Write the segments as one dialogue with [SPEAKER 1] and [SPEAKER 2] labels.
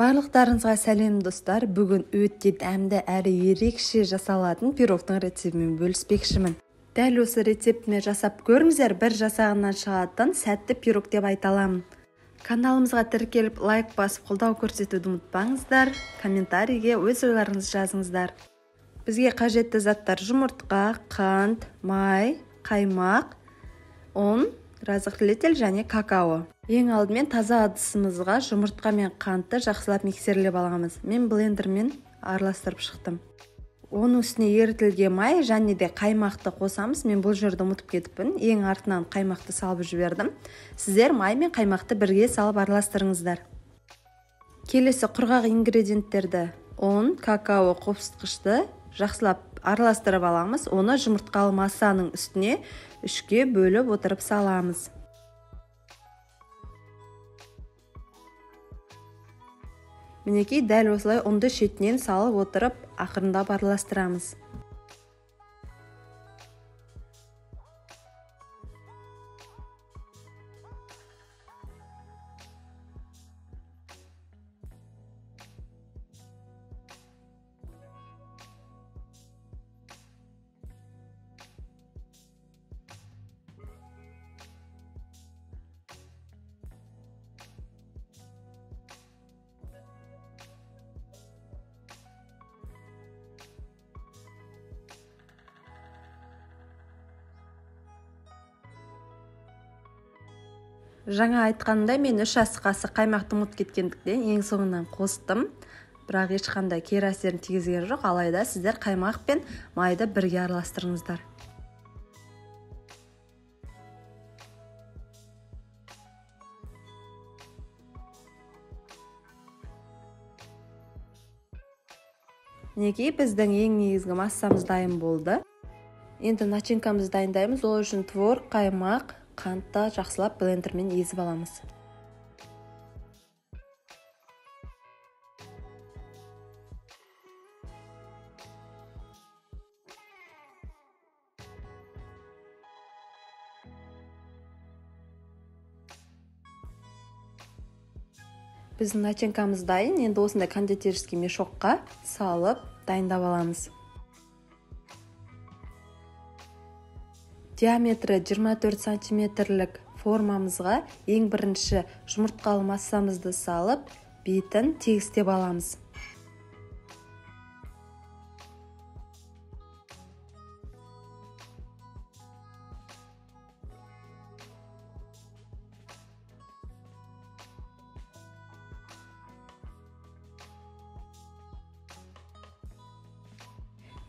[SPEAKER 1] Барлықтарыңызға сәлем достар. Бүгін өте дәмді әрі ерекше жасалатын пирогтың рецептімен бөліспекшімін. Дәл осы рецептіме жасап көріңіздер, бір жасағаннан шығатын сәтті пирог деп айта аламын. Каналымызға тіркеліп лайк басып қолдау көрсетуді ұмытпаңыздар. Комментарийге өз ойларыңызды жазыңыздар. Бізге қажетті заттар: жұмыртқа, қант, май, қаймақ, ұн, разрыхлитель және какао. Ең алдымен таза ыдысымызға жұмыртқа мен қантты жақсылап миксерлеп аламыз. Мен блендермен араластырып шықтым. Оның үстіне ерітілген май және де қаймақты қосамыз. Мен бұл жерді ұмытып кетіппін. Ең артынан қаймақты салып жібердім. Сіздер май мен қаймақты бірге салып араластырыңыздар. Келесі құрғақ ингредиенттерді: ұн, какао, қопсытқышты жақсылап араластырып аламыз. Оны жұмыртқалы массаның үстіне 3-ке бөліп отырып саламыз. Мінекей дәл осылай ұнды шетінен салып отырып, ақырындап араластырамыз. Жаңа айтқанымда мен 3 ас қасық қаймақты ұмытып кеткендіктен ең соңынан қостым. Бірақ ешқандай кері әсерін тигізген жоқ. Алайда сіздер қаймақ пен майды бірге араластырыңыздар. Мінекей біздің ең негізгі массамыз дайын болды. Енді начинкамызды дайындаймыз. Ол үшін творог, қаймақ, қантты жақсылап блендермен езіп аламыз. Біздің начинкамыз дайын. Енді осындай кондитерский мешокқа салып дайындап аламыз. Диаметрі 24 сантиметрлік формамызға ең бірінші жұмыртқалы массамызды салып, бетін тегістеп аламыз.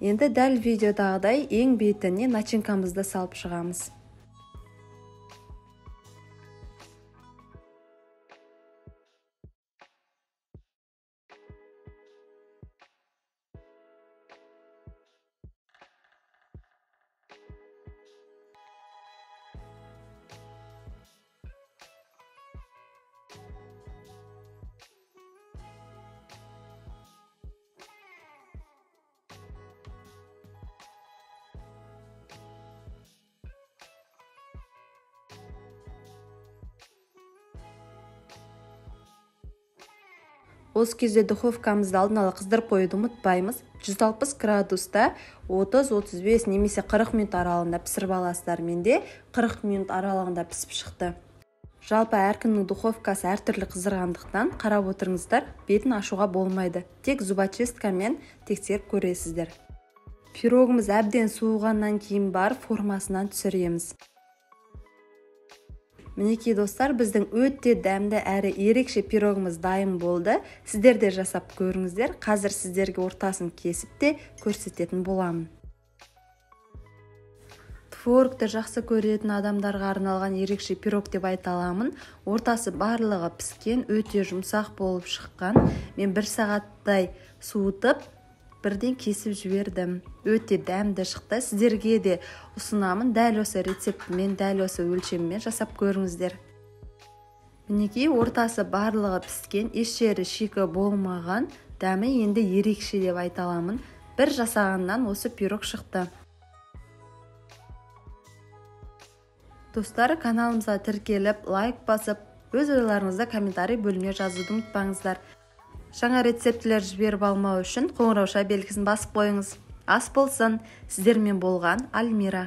[SPEAKER 1] Енді дәл видеодағыдай ең бетіне начинкамызды салып шығамыз. Осы кезде духовкамызды алдын ала қыздырып қоюды ұмытпаймыз. 160 градуста 30-35 немесе 40 минут аралығында пісіріп аласыздар. Менде 40 минут аралығында пісіп шықты. Жалпы әркімнің духовкасы әртүрлі қыздырғандықтан қарап отырыңыздар, бетін ашуға болмайды. Тек зубочисткамен тексеріп көресіздер. Пирогымыз әбден суығаннан кейін бар формасынан түсіреміз. Мінекей достар, біздің өте дәмді әрі ерекше пирогымыз дайын болды. Сіздер де жасап көріңіздер. Қазір сіздерге ортасын кесіп те көрсететін боламын. Творогты жақсы көретін адамдарға арналған ерекше пирог деп айта аламын. Ортасы барлығы піскен, өте жұмсақ болып шыққан. Мен 1 сағаттай суытып, бірден кесіп жібердім. Өте дәмді шықты. Сіздерге де ұсынамын. Дәл осы рецептімен, дәл осы өлшеммен жасап көріңіздер. Мінекей ортасы барлығы піскен, еш жері шикі болмаған, дәмі енді ерекше деп айта аламын. Бір жасағаннан осы пирог шықты. Достар, каналымызға тіркеліп, лайк басып, өз ойларыңызды комментарий бөліміне жазуды ұмытпаңыздар. Жаңа рецептілер жіберіп алмау үшін қоңырауша белгісін басып қойыңыз. Ас болсын, сіздермен болған Альмира.